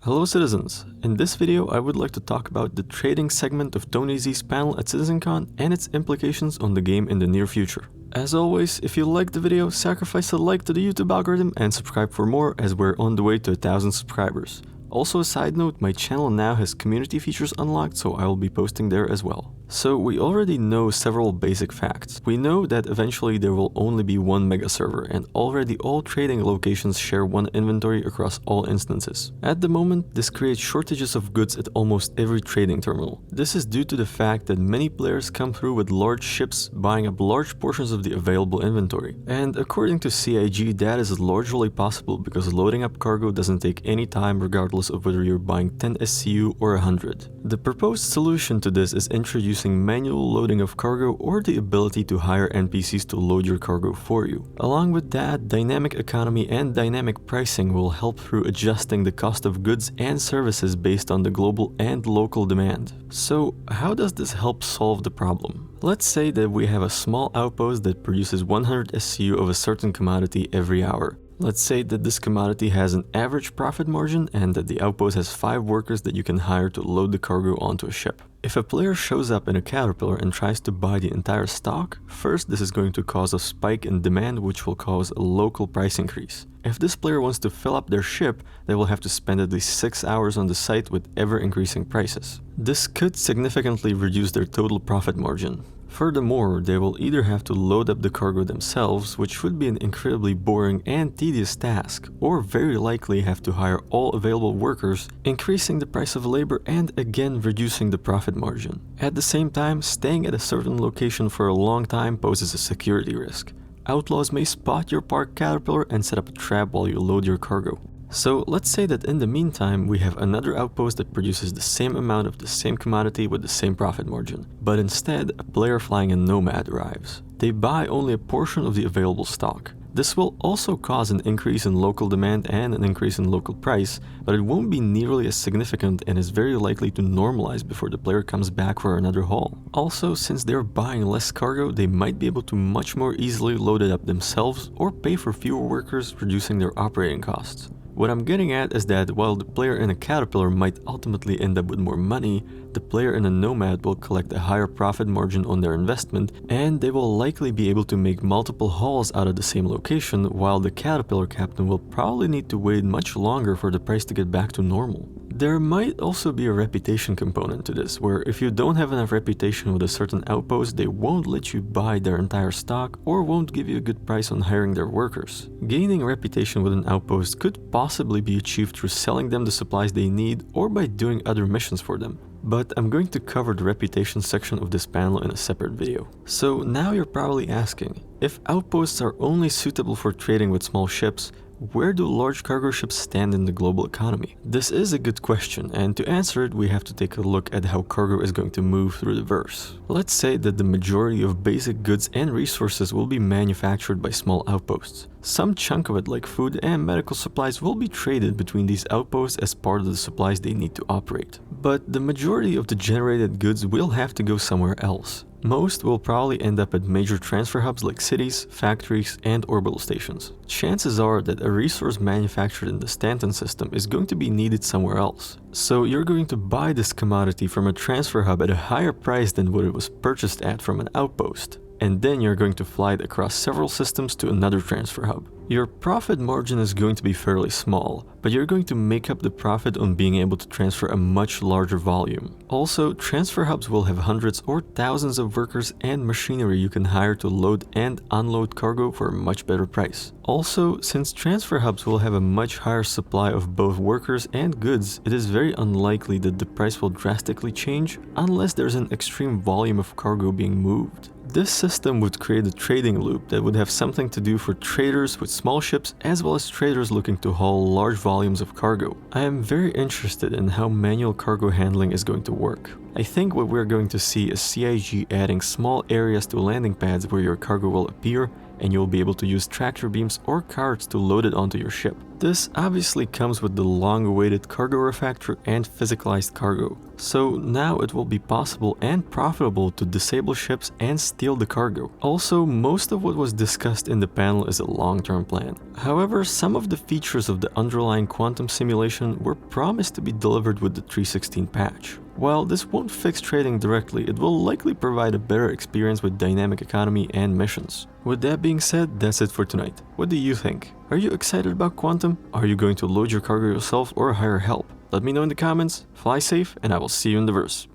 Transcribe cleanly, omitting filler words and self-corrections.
Hello citizens! In this video I would like to talk about the trading segment of Tony Z's panel at CitizenCon and its implications on the game in the near future. As always, if you liked the video, sacrifice a like to the YouTube algorithm and subscribe for more as we're on the way to 1,000 subscribers. Also a side note, my channel now has community features unlocked, so I will be posting there as well. So we already know several basic facts. We know that eventually there will only be one mega server, and already all trading locations share one inventory across all instances. At the moment, this creates shortages of goods at almost every trading terminal. This is due to the fact that many players come through with large ships, buying up large portions of the available inventory. And according to CIG, that is largely possible because loading up cargo doesn't take any time regardless of whether you're buying 10 SCU or 100. The proposed solution to this is introducing manual loading of cargo or the ability to hire NPCs to load your cargo for you. Along with that, dynamic economy and dynamic pricing will help through adjusting the cost of goods and services based on the global and local demand. So how does this help solve the problem? Let's say that we have a small outpost that produces 100 SCU of a certain commodity every hour. Let's say that this commodity has an average profit margin and that the outpost has 5 workers that you can hire to load the cargo onto a ship. If a player shows up in a Caterpillar and tries to buy the entire stock, first this is going to cause a spike in demand which will cause a local price increase. If this player wants to fill up their ship, they will have to spend at least 6 hours on the site with ever-increasing prices. This could significantly reduce their total profit margin. Furthermore, they will either have to load up the cargo themselves, which would be an incredibly boring and tedious task, or very likely have to hire all available workers, increasing the price of labor and again reducing the profit margin. At the same time, staying at a certain location for a long time poses a security risk. Outlaws may spot your parked Caterpillar and set up a trap while you load your cargo. So let's say that in the meantime we have another outpost that produces the same amount of the same commodity with the same profit margin. But instead, a player flying a Nomad arrives. They buy only a portion of the available stock. This will also cause an increase in local demand and an increase in local price, but it won't be nearly as significant and is very likely to normalize before the player comes back for another haul. Also, since they're buying less cargo, they might be able to much more easily load it up themselves or pay for fewer workers, reducing their operating costs. What I'm getting at is that while the player in a Caterpillar might ultimately end up with more money, the player in a Nomad will collect a higher profit margin on their investment, and they will likely be able to make multiple hauls out of the same location, while the Caterpillar captain will probably need to wait much longer for the price to get back to normal. There might also be a reputation component to this, where if you don't have enough reputation with a certain outpost, they won't let you buy their entire stock or won't give you a good price on hiring their workers. Gaining reputation with an outpost could possibly be achieved through selling them the supplies they need or by doing other missions for them. But I'm going to cover the reputation section of this panel in a separate video. So now you're probably asking, if outposts are only suitable for trading with small ships, where do large cargo ships stand in the global economy? This is a good question, and to answer it we have to take a look at how cargo is going to move through the verse. Let's say that the majority of basic goods and resources will be manufactured by small outposts. Some chunk of it, like food and medical supplies, will be traded between these outposts as part of the supplies they need to operate. But the majority of the generated goods will have to go somewhere else. Most will probably end up at major transfer hubs like cities, factories, and orbital stations. Chances are that a resource manufactured in the Stanton system is going to be needed somewhere else. So you're going to buy this commodity from a transfer hub at a higher price than what it was purchased at from an outpost. And then you're going to fly it across several systems to another transfer hub. Your profit margin is going to be fairly small, but you're going to make up the profit on being able to transfer a much larger volume. Also, transfer hubs will have hundreds or thousands of workers and machinery you can hire to load and unload cargo for a much better price. Also, since transfer hubs will have a much higher supply of both workers and goods, it is very unlikely that the price will drastically change unless there's an extreme volume of cargo being moved. This system would create a trading loop that would have something to do for traders with small ships as well as traders looking to haul large volumes of cargo. I am very interested in how manual cargo handling is going to work. I think what we're going to see is CIG adding small areas to landing pads where your cargo will appear, and you'll be able to use tractor beams or carts to load it onto your ship. This obviously comes with the long-awaited cargo refactor and physicalized cargo, so now it will be possible and profitable to disable ships and steal the cargo. Also, most of what was discussed in the panel is a long-term plan. However, some of the features of the underlying quantum simulation were promised to be delivered with the 3.16 patch. While this won't fix trading directly, it will likely provide a better experience with dynamic economy and missions. With that being said, that's it for tonight. What do you think? Are you excited about Quantum? Are you going to load your cargo yourself or hire help? Let me know in the comments, fly safe, and I will see you in the verse.